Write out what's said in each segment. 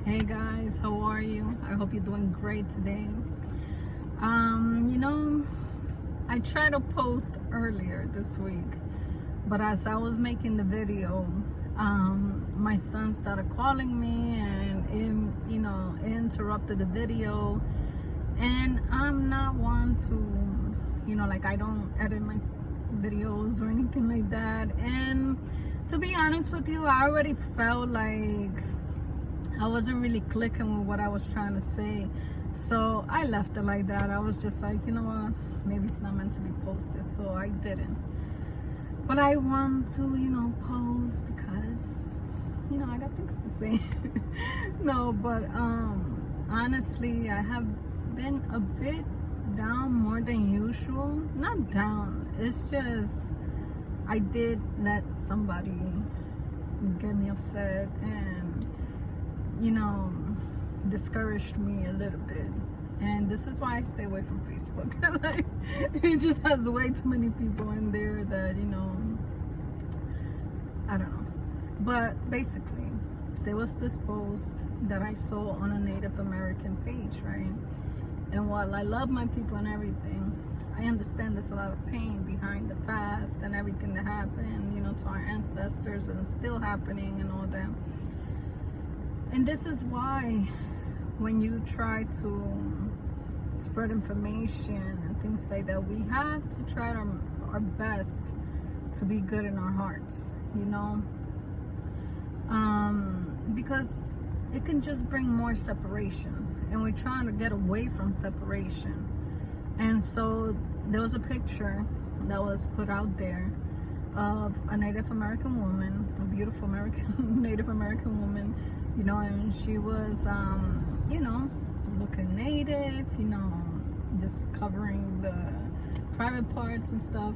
Hey guys, how are you? I hope you're doing great today. I tried to post earlier this week, but as I was making the video, my son started calling me and it interrupted the video. And I'm not one to, like I don't edit my videos or anything like that. And to be honest with you, I already felt like I wasn't really clicking with what I was trying to say, so I left it like that. I was just like, you know what, maybe it's not meant to be posted, so I didn't. But I want to, post because, I got things to say. No, but honestly, I have been a bit down more than usual. Not down, it's just I did let somebody get me upset and discouraged me a little bit. And this is why I stay away from Facebook. Like, it just has way too many people in there that, I don't know. But basically, there was this post that I saw on a Native American page, right? And while I love my people and everything, I understand there's a lot of pain behind the past and everything that happened, to our ancestors and still happening and all that. And this is why when you try to spread information and things like that, we have to try our best to be good in our hearts, because it can just bring more separation, and we're trying to get away from separation. And so there was a picture that was put out there of a Native American woman, a beautiful Native American woman, and she was, looking native, just covering the private parts and stuff.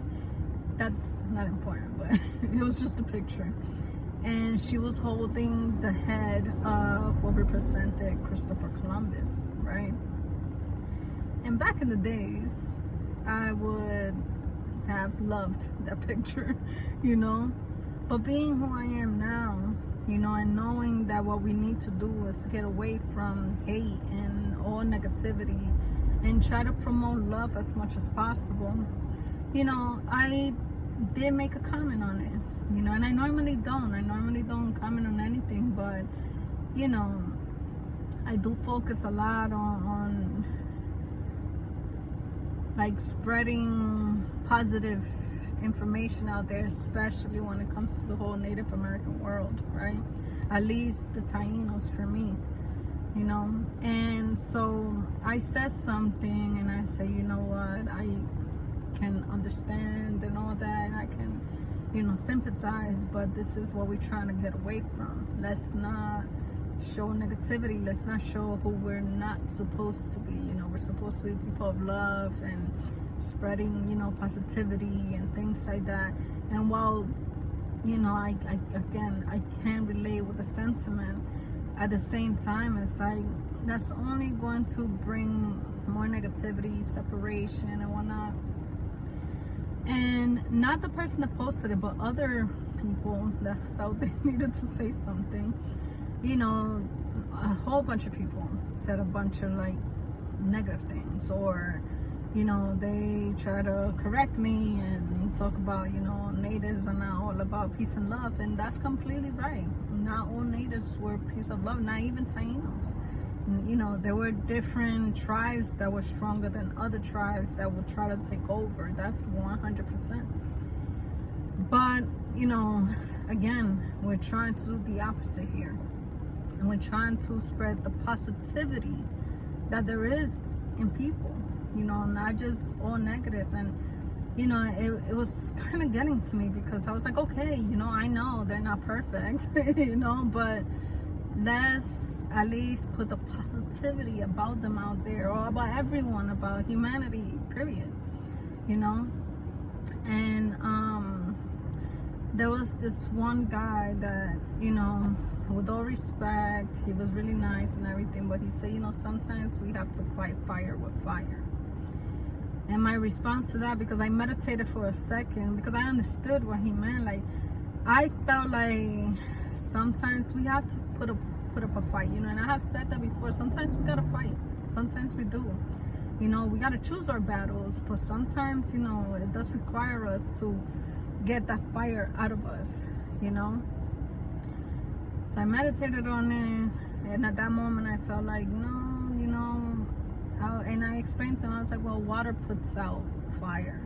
That's not important, but it was just a picture. And she was holding the head of what represented Christopher Columbus, right? And back in the days, I would have loved that picture, but being who I am now, and knowing that what we need to do is get away from hate and all negativity and try to promote love as much as possible, I did make a comment on it, and I normally don't comment on anything, but I do focus a lot on like spreading positive information out there, especially when it comes to the whole Native American world, right? At least the Tainos for me, and so I said something and I say, you know what, I can understand and all that, I can sympathize, but this is what we're trying to get away from. Let's not show negativity. Let's not show who we're not supposed to be. We're supposed to be people of love and spreading, positivity and things like that. And while, I can relate with the sentiment, at the same time, it's like, that's only going to bring more negativity, separation and whatnot. And not the person that posted it, but other people that felt they needed to say something. A whole bunch of people said a bunch of like negative things, or they try to correct me and talk about natives are not all about peace and love, and that's completely right. Not all natives were peace of love, not even Tainos. There were different tribes that were stronger than other tribes that would try to take over. That's 100%. But again, we're trying to do the opposite here. And we're trying to spread the positivity that there is in people, not just all negative. And, it was kind of getting to me because I was like, okay, I know they're not perfect, but let's at least put the positivity about them out there, or about everyone, about humanity, period, And there was this one guy that, with all respect, he was really nice and everything, but he said, sometimes we have to fight fire with fire. And my response to that, because I meditated for a second, because I understood what he meant, like, I felt like sometimes we have to put a put up a fight, you know. And I have said that before. Sometimes we gotta fight. Sometimes we do. You know, we gotta choose our battles. But sometimes, you know, it does require us to get that fire out of us, you know. So I meditated on it, and at that moment I felt like, no, you know, and I explained to him, I was like, well, water puts out fire.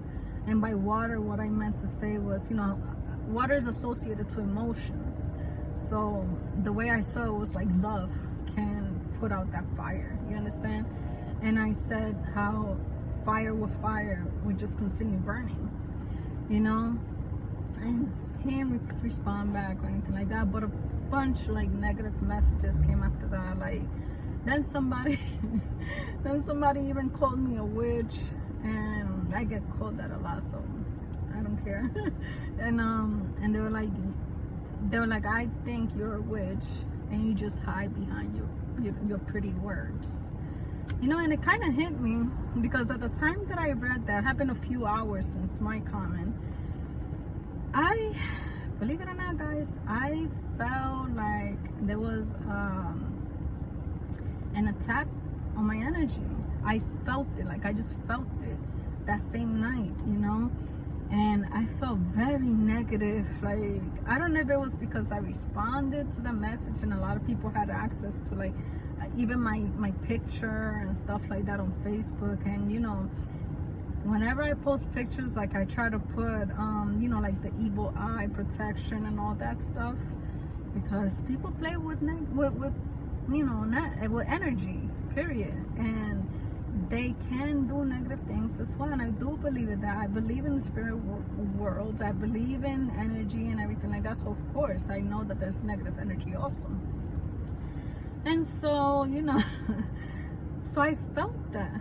And by water, what I meant to say was, you know, water is associated to emotions. So the way I saw it was like love can put out that fire, you understand? And I said how fire with fire would just continue burning, you know? And he didn't respond back or anything like that, but a bunch like negative messages came after that. Like then somebody even called me a witch, and I get called that a lot, so I don't care. And they were like, I think you're a witch and you just hide behind your pretty words, you know. And it kind of hit me because at the time that I read that, happened a few hours since my comment, I, believe it or not, guys, I felt like there was an attack on my energy. I felt it, like I just felt it that same night, you know. And I felt very negative. Like, I don't know if it was because I responded to the message and a lot of people had access to like even my picture and stuff like that on Facebook. And you know, whenever I post pictures, like I try to put you know, like the evil eye protection and all that stuff, because people play with you know, with energy, period. And they can do negative things as well. And I do believe in that. I believe in the spirit world. I believe in energy and everything like that. So of course I know that there's negative energy also. And so, you know, so I felt that,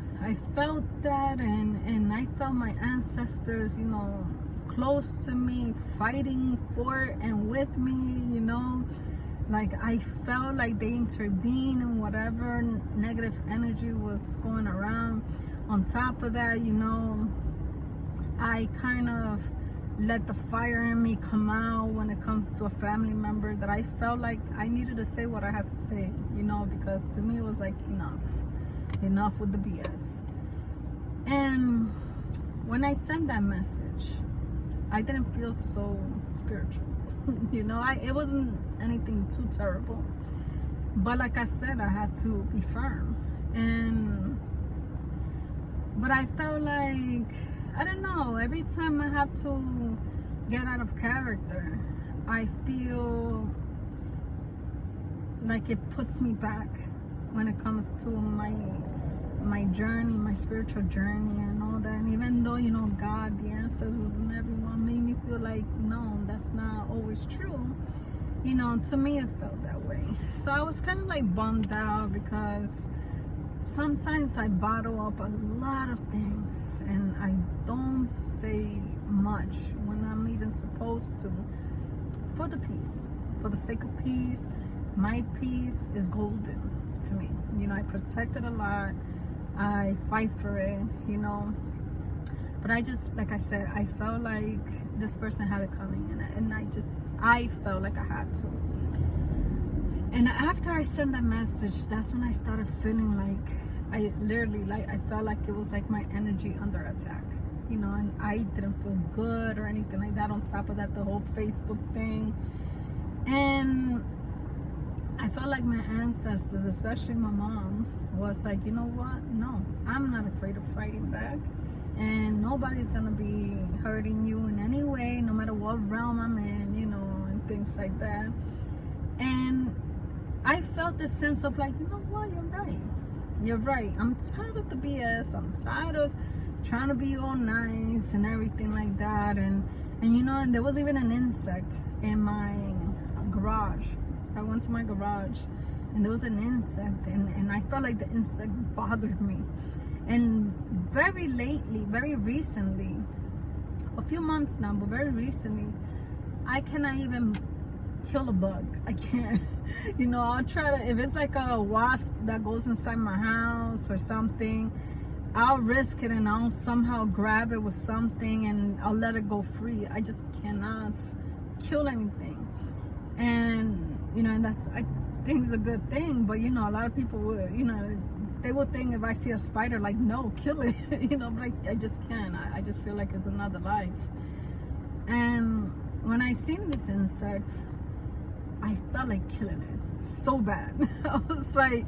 and I felt my ancestors, you know, close to me, fighting for and with me, you know. Like I felt like they intervened in whatever negative energy was going around. On top of that, you know, I kind of let the fire in me come out when it comes to a family member that I felt like I needed to say what I had to say, you know, because to me it was like enough with the BS. And when I sent that message, I didn't feel so spiritual. You know, it wasn't anything too terrible, but like I said, I had to be firm. But I felt like, I don't know, every time I have to get out of character, I feel like it puts me back when it comes to my journey, my spiritual journey and all that. And even though, you know, God, the ancestors and everyone made me feel like, no, that's not always true, you know, to me it felt that way. So I was kind of like bummed out because sometimes I bottle up a lot of things and I don't say much when I'm even supposed to, for the peace, for the sake of peace. My peace is golden to me, you know. I protect it a lot, I fight for it, you know. But I just, like I said, I felt like this person had it coming, and I felt like I had to. And after I sent that message, that's when I started feeling like I felt like it was like my energy under attack, you know. And I didn't feel good or anything like that. On top of that, the whole Facebook thing. And I felt like my ancestors, especially my mom, was like, you know what? No, I'm not afraid of fighting back. And nobody's gonna be hurting you in any way, no matter what realm I'm in, you know, and things like that. And I felt this sense of like, you know what? You're right. I'm tired of the BS. I'm tired of trying to be all nice and everything like that. And you know, and there was even an insect in my garage. I went to my garage and there was an insect, and I felt like the insect bothered me. And very recently, a few months now, but very recently, I cannot even kill a bug. I can't. You know, I'll try to, if it's like a wasp that goes inside my house or something, I'll risk it and I'll somehow grab it with something and I'll let it go free. I just cannot kill anything. And you know, and think it's a good thing, but you know, a lot of people would, you know, they would think if I see a spider, like, no, kill it, you know, but I just can't. I just feel like it's another life. And when I seen this insect, I felt like killing it so bad. I was like,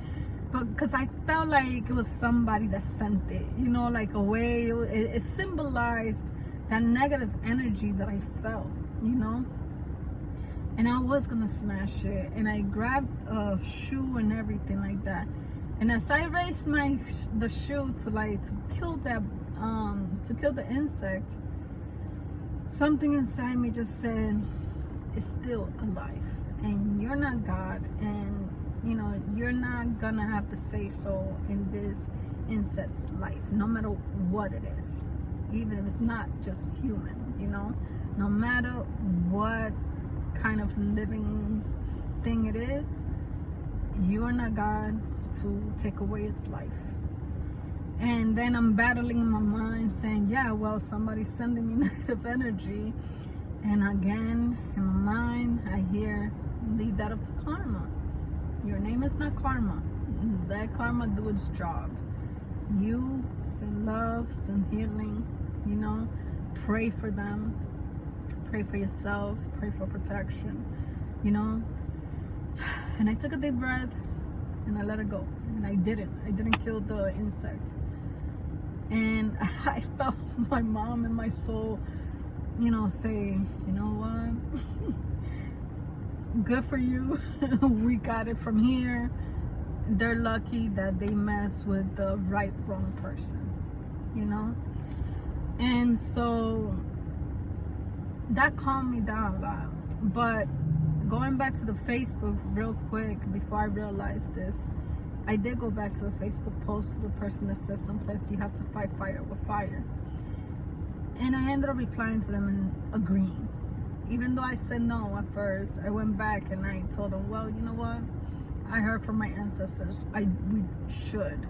because I felt like it was somebody that sent it, you know, like a way, it symbolized that negative energy that I felt, you know. And I was gonna smash it, and I grabbed a shoe and everything like that. And as I raised the shoe to kill that to kill the insect, something inside me just said, it's still alive, and you're not God, and you know, you're not gonna have to say so in this insect's life, no matter what it is, even if it's not just human, you know, no matter what kind of living thing it is, you are not God to take away its life. And then I'm battling in my mind saying, yeah, well, somebody's sending me negative energy. And again, in my mind, I hear, leave that up to karma. Your name is not karma. Let karma do its job. You send love, send healing, you know, pray for them, pray for yourself, pray for protection, you know. And I took a deep breath and I let it go. And I didn't kill the insect. And I felt my mom and my soul, you know, say, you know what? Good for you. We got it from here. They're lucky that they mess with the wrong person, you know. And so that calmed me down a lot. But going back to the Facebook real quick before I realized this, I did go back to the Facebook post to the person that says sometimes you have to fight fire with fire. And I ended up replying to them and agreeing. Even though I said no at first, I went back and I told them, well, you know what? I heard from my ancestors, we should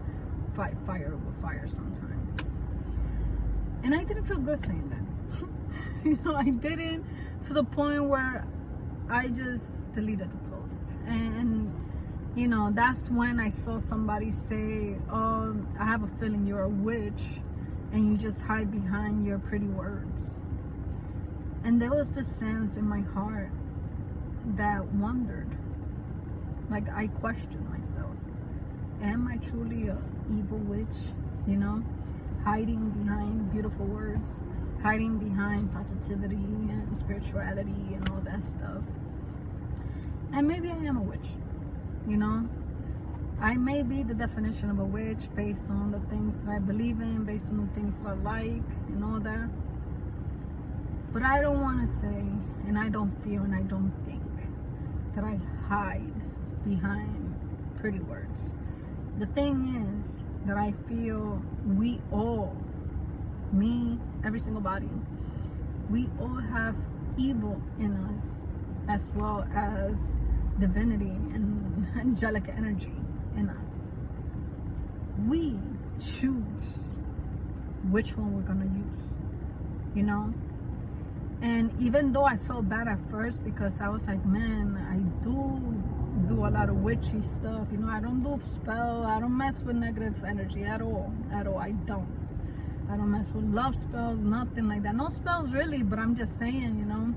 fight fire with fire sometimes. And I didn't feel good saying that. You know, I didn't, to the point where I just deleted the post. And you know, that's when I saw somebody say, oh, I have a feeling you're a witch and you just hide behind your pretty words. And there was this sense in my heart that wondered, like I questioned myself, am I truly an evil witch, you know, hiding behind beautiful words, hiding behind positivity and spirituality and all that stuff? And maybe I am a witch, you know. I may be the definition of a witch based on the things that I believe in, based on the things that I like and all that. But I don't want to say, and I don't feel, and I don't think that I hide behind pretty words. The thing is that I feel we all, me, every single body, we all have evil in us, as well as divinity and angelic energy in us. We choose which one we're gonna use, you know. And even though I felt bad at first, because I was like, man, I do a lot of witchy stuff, you know. I don't do spell, I don't mess with negative energy at all. I don't mess with love spells, nothing like that. No spells really, but I'm just saying, you know.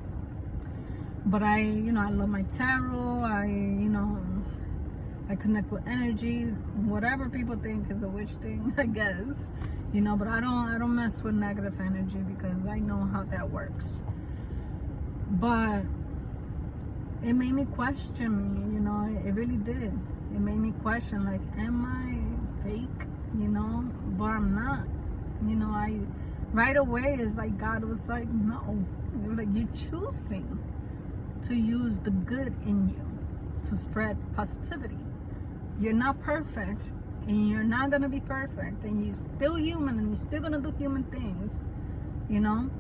But I love my tarot. I connect with energy, whatever people think is a witch thing, I guess, you know. But I don't mess with negative energy because I know how that works. But it made me question me, you know. It really did. It made me question, like, am I fake, you know? But I'm not, you know. Right away, it's like God was like, no, like, you're choosing to use the good in you to spread positivity. You're not perfect, and you're not gonna be perfect, and you're still human, and you're still gonna do human things, you know.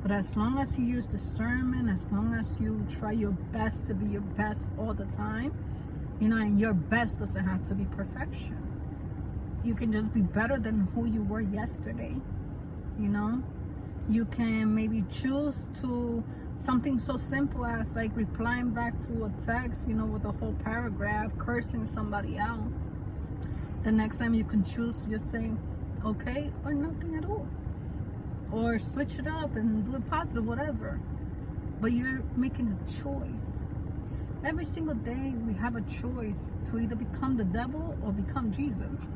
But as long as you use discernment, as long as you try your best to be your best all the time, you know, and your best doesn't have to be perfection. You can just be better than who you were yesterday, you know. You can maybe choose to something so simple as like replying back to a text, with a whole paragraph, cursing somebody out. The next time you can choose to just say okay or nothing at all, or switch it up and do it positive, whatever. But you're making a choice. Every single day we have a choice to either become the devil or become Jesus.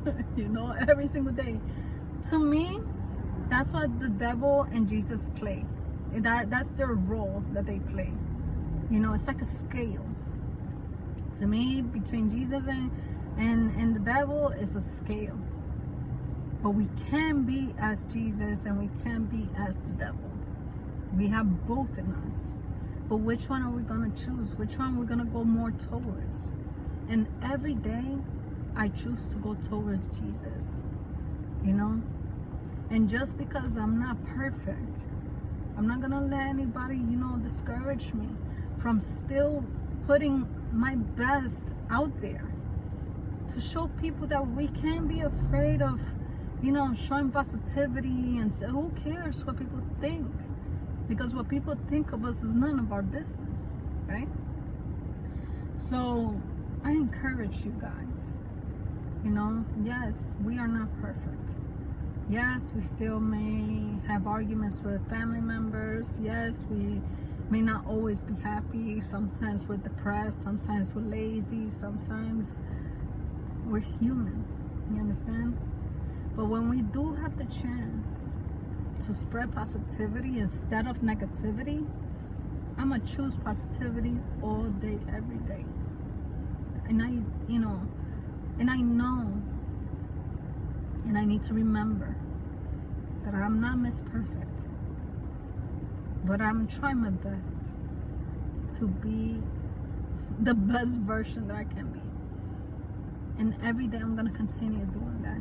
Every single day. To me, that's what the devil and Jesus play. That's their role that they play. It's like a scale. To me, between Jesus and the devil is a scale. But we can be as Jesus and we can be as the devil. We have both in us. But which one are we going to choose? Which one we're going to go more towards? And every day, I choose to go towards Jesus. And just because I'm not perfect, I'm not going to let anybody, discourage me from still putting my best out there to show people that we can't be afraid of, showing positivity and say, who cares what people think? Because what people think of us is none of our business, right? So I encourage you guys, yes, we are not perfect. Yes, we still may have arguments with family members. Yes, we may not always be happy. Sometimes we're depressed. Sometimes we're lazy. Sometimes we're human. You understand? But when we do have the chance to spread positivity instead of negativity, I'm going to choose positivity all day, every day. And I know, and I need to remember that I'm not Miss Perfect, but I'm trying my best to be the best version that I can be. And every day I'm going to continue doing that.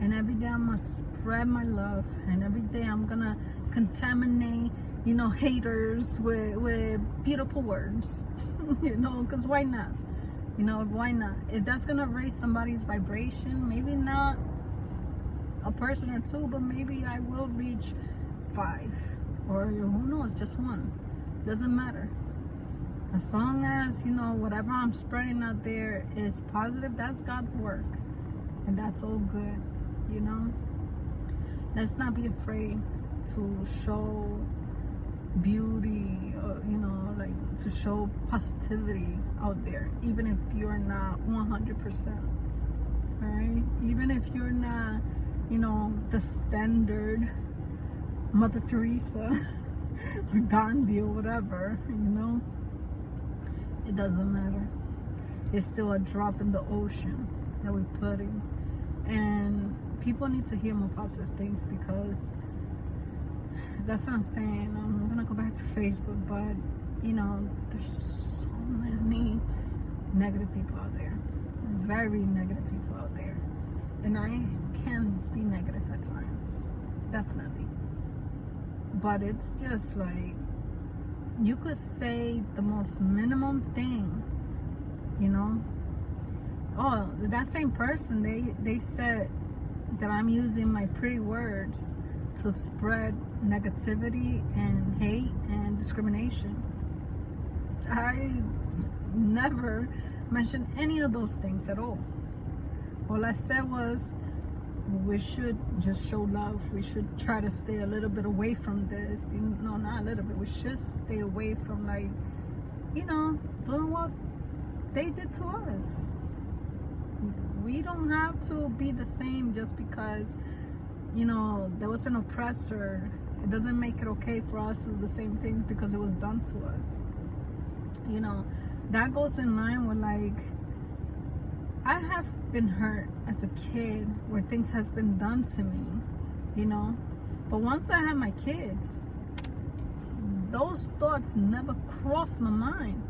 And every day I'm going to spread my love. And every day I'm going to contaminate, haters with beautiful words. Because why not? Why not? If that's going to raise somebody's vibration, maybe not a person or two, but maybe I will reach 5. Or who knows, just 1. Doesn't matter. As long as, whatever I'm spreading out there is positive, that's God's work. And that's all good, Let's not be afraid to show beauty, to show positivity out there, even if you're not 100%. All right? Even if you're not, the standard Mother Teresa or Gandhi or whatever, it doesn't matter. It's still a drop in the ocean that we're putting. And people need to hear more positive things, because that's what I'm saying. I'm gonna go back to Facebook, but there's so many negative people out there, very negative people out there, and I can be negative at times, definitely. But it's just like, you could say the most minimum thing, Oh, that same person, they said that I'm using my pretty words to spread negativity and hate and discrimination. I never mentioned any of those things at all. All I said was, we should just show love. We should try to stay a little bit away from this. Not a little bit. We should stay away from, doing what they did to us. We don't have to be the same just because, there was an oppressor. It doesn't make it okay for us to do the same things because it was done to us. That goes in line with, I have been hurt as a kid where things has been done to me, But once I had my kids, those thoughts never crossed my mind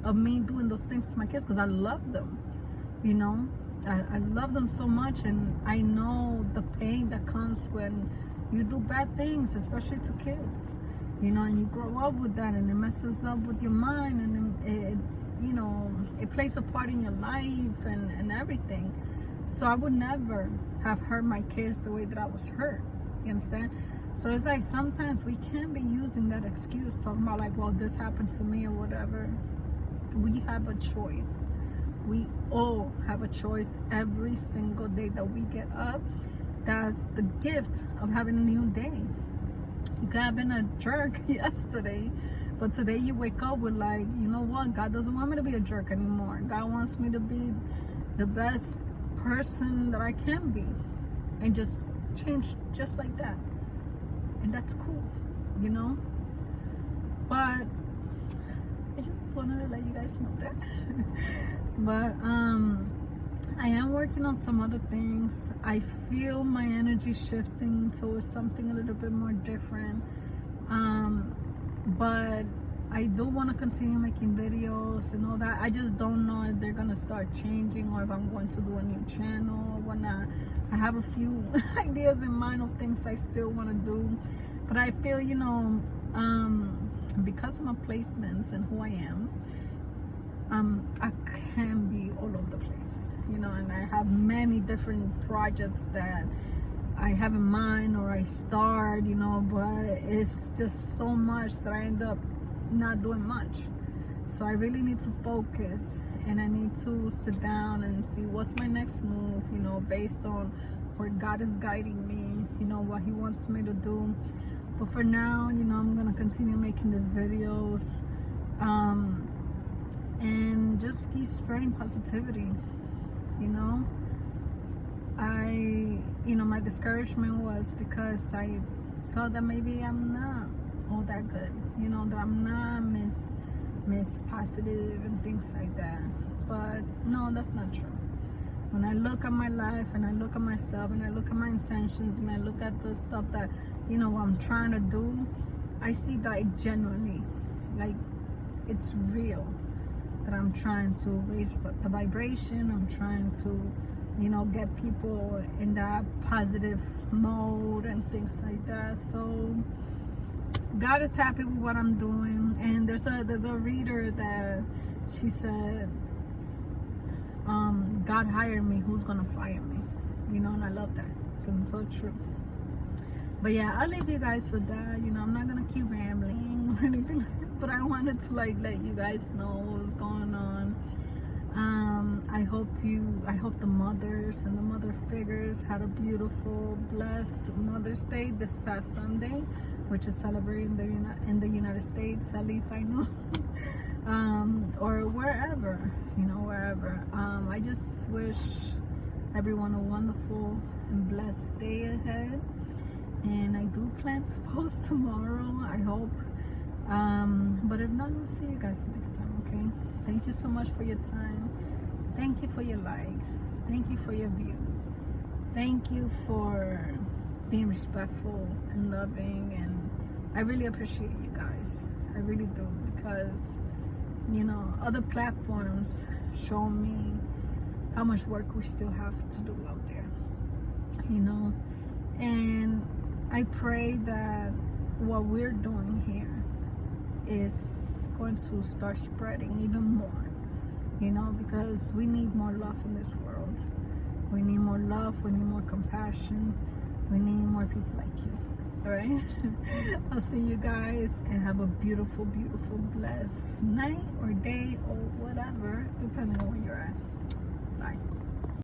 of me doing those things to my kids, because I love them, I love them so much, and I know the pain that comes when you do bad things, especially to kids, and you grow up with that, and it messes up with your mind, and it plays a part in your life and everything. So I would never have hurt my kids the way that I was hurt. You understand? So it's like sometimes we can't be using that excuse talking about like, well, this happened to me or whatever. We have a choice. We all have a choice every single day that we get up. That's the gift of having a new day. You could have been a jerk yesterday, but today you wake up with like, you know what, God doesn't want me to be a jerk anymore. God wants me to be the best person that I can be, and just change just like that. And that's cool, you know. But I just wanted to let you guys know that. But I am working on some other things. I feel my energy shifting towards something a little bit more different. But I do want to continue making videos and all that. I just don't know if they're gonna start changing or if I'm going to do a new channel or whatnot. I have a few ideas in mind of things I still want to do, but I feel, you know, because of my placements and who I am, I can be all over the place, you know, and I have many different projects that I have in mind or I start, you know, but it's just so much that I end up not doing much. So I really need to focus, and I need to sit down and see what's my next move, you know, based on where God is guiding me, you know, what He wants me to do. But for now, you know, I'm gonna continue making these videos, and just keep spreading positivity, you know. You know, my discouragement was because I felt that maybe I'm not all that good, you know, that I'm not Miss Positive and things like that. But no, that's not true. When I look at my life and I look at myself and I look at my intentions and I look at the stuff that, you know, I'm trying to do, I see that I genuinely, like, it's real, that I'm trying to raise the vibration. I'm trying to, you know, get people in that positive mode and things like that. So God is happy with what I'm doing. And there's a reader that she said, God hired me, who's gonna fire me? You know, and I love that because it's so true. But yeah, I'll leave you guys with that. You know, I'm not gonna keep rambling or anything like that, but I wanted to like let you guys know what was going on. I hope the mothers and the mother figures had a beautiful, blessed Mother's Day this past Sunday, which is celebrated in the United States, at least I know. Or wherever, you know, wherever. I just wish everyone a wonderful and blessed day ahead. And I do plan to post tomorrow, I hope. But if not, I'll see you guys next time, okay? Thank you so much for your time. Thank you for your likes. Thank you for your views. Thank you for being respectful and loving. And I really appreciate you guys. I really do, because, you know, other platforms show me how much work we still have to do out there, you know. And I pray that what we're doing here is going to start spreading even more, you know, because we need more love in this world. We need more love, we need more compassion, we need more people like you. All right. I'll see you guys, and have a beautiful, beautiful, blessed night or day or whatever, depending on where you're at. Bye.